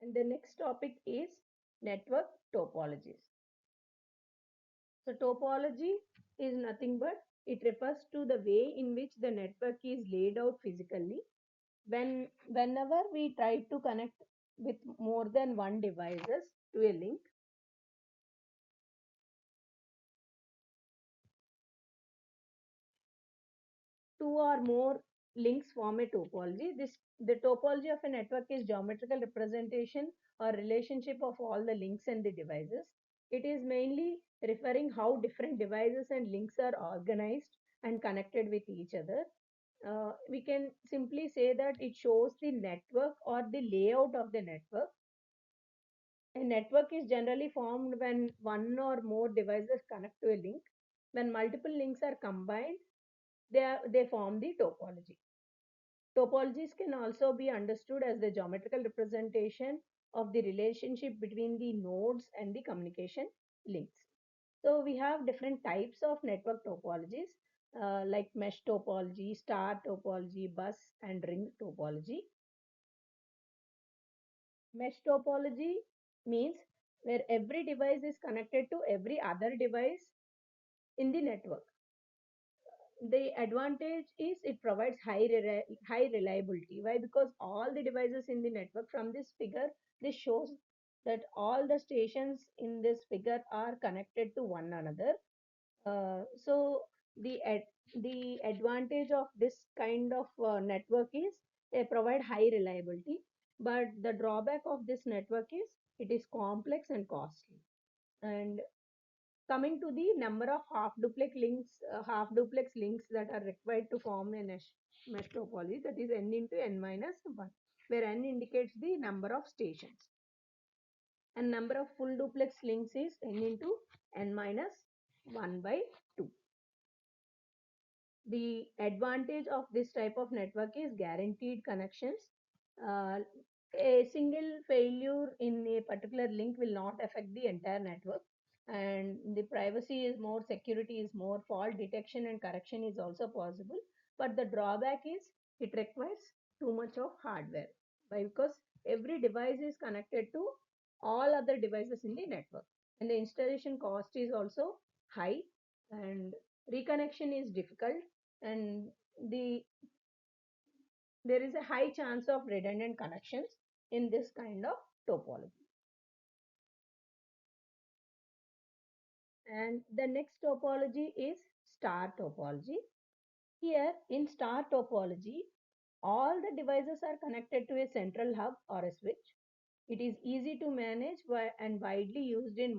And the next topic is network topologies. So topology is nothing but it refers to the way in which the network is laid out physically. Whenever we try to connect with more than one devices to a link, two or more links form a topology. The topology of a network is geometrical representation or relationship of all the links and the devices. It is mainly referring how different devices and links are organized and connected with each other. We can simply say that it shows the network or the layout of the network. A network is generally formed when one or more devices connect to a link. When multiple links are combined, they form the topology. Topologies can also be understood as the geometrical representation of the relationship between the nodes and the communication links. So we have different types of network topologies like mesh topology, star topology, bus and ring topology. Mesh topology means where every device is connected to every other device in the network. The advantage is it provides high reliability. Why? Because all the devices in the network, from this figure, this shows that all the stations in this figure are connected to one another. So the advantage of this kind of network is they provide high reliability, but the drawback of this network is it is complex and costly. And coming to the number of half duplex links that are required to form a mesh topology, that is n into n minus 1, where n indicates the number of stations. And number of full duplex links is n into n minus 1 by 2. The advantage of this type of network is guaranteed connections. Uh, a single failure in a particular link will not affect the entire network, and the privacy is more, security is more, fault detection and correction is also possible. But the drawback is it requires too much of hardware. Why? Because every device is connected to all other devices in the network, and the installation cost is also high, and reconnection is difficult, and there is a high chance of redundant connections in this kind of topology. And the next topology is star topology. Here in star topology, all the devices are connected to a central hub or a switch. It is easy to manage and widely used in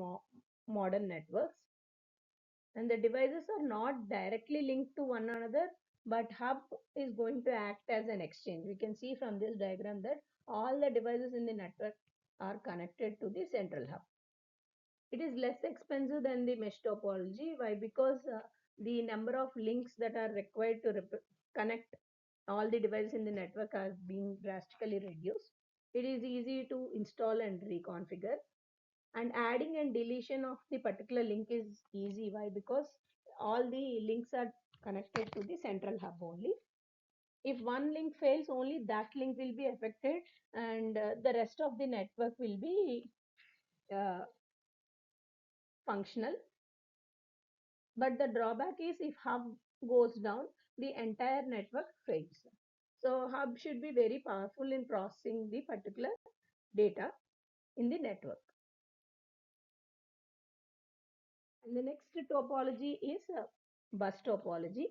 modern networks. And the devices are not directly linked to one another, but hub is going to act as an exchange. We can see from this diagram that all the devices in the network are connected to the central hub. It is less expensive than the mesh topology. Why? Because the number of links that are required to connect all the devices in the network are being drastically reduced. It is easy to install and reconfigure, and adding and deletion of the particular link is easy. Why? Because all the links are connected to the central hub only. If one link fails, only that link will be affected, and the rest of the network will be uh, functional. But the drawback is if hub goes down, the entire network fails. So hub should be very powerful in processing the particular data in the network. And the next topology is bus topology.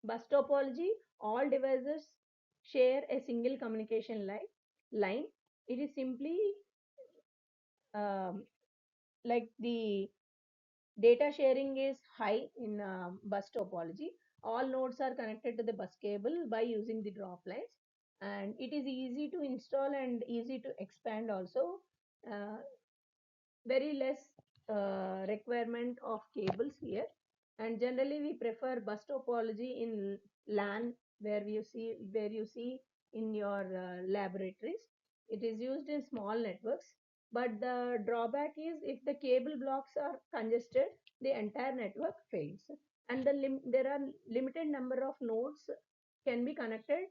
Bus topology, all devices share a single communication line. It is simply um, like the data sharing is high in bus topology. All nodes are connected to the bus cable by using the drop lines, and it is easy to install and easy to expand also. Uh, Very less requirement of cables here, and generally we prefer bus topology in LAN, where you see in your laboratories. It is used in small networks, but the drawback is if the cable blocks are congested, the entire network fails, and there are limited number of nodes can be connected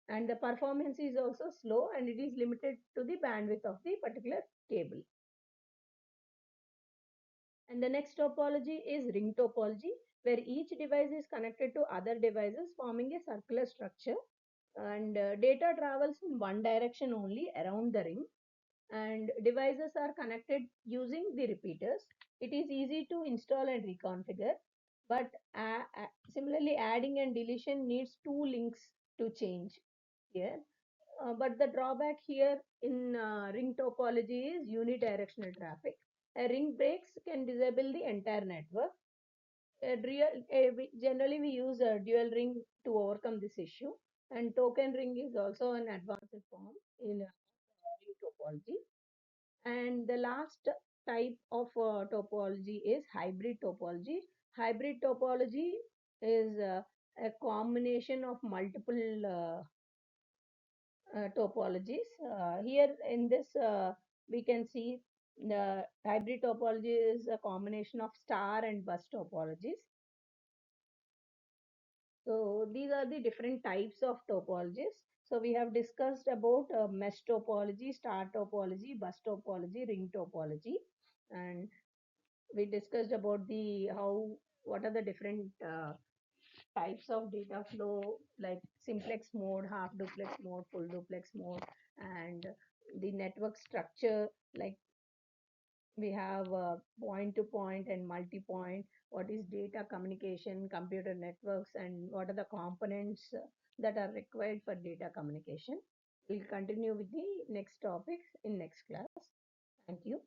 and the performance is also slow and it is limited to the bandwidth of the particular cable. And the next topology is ring topology, where each device is connected to other devices forming a circular structure, and data travels in one direction only around the ring, and devices are connected using the repeaters. It is easy to install and reconfigure, but similarly adding and deletion needs two links to change here. But the drawback here in ring topology is unidirectional traffic. A ring breaks can disable the entire network. Generally, we use a dual ring to overcome this issue, and token ring is also an advanced form in ring topology. And the last type of topology is hybrid topology. Hybrid topology is a combination of multiple topologies. Here in this, we can see the hybrid topology is a combination of star and bus topologies. So these are the different types of topologies. So we have discussed about mesh topology, star topology, bus topology, ring topology, and we discussed about the how what are the different types of data flow like simplex mode, half duplex mode, full duplex mode, and the network structure like we have point to point and multi-point, what is data communication, computer networks, and what are the components that are required for data communication. We'll continue with the next topics in next class. Thank you.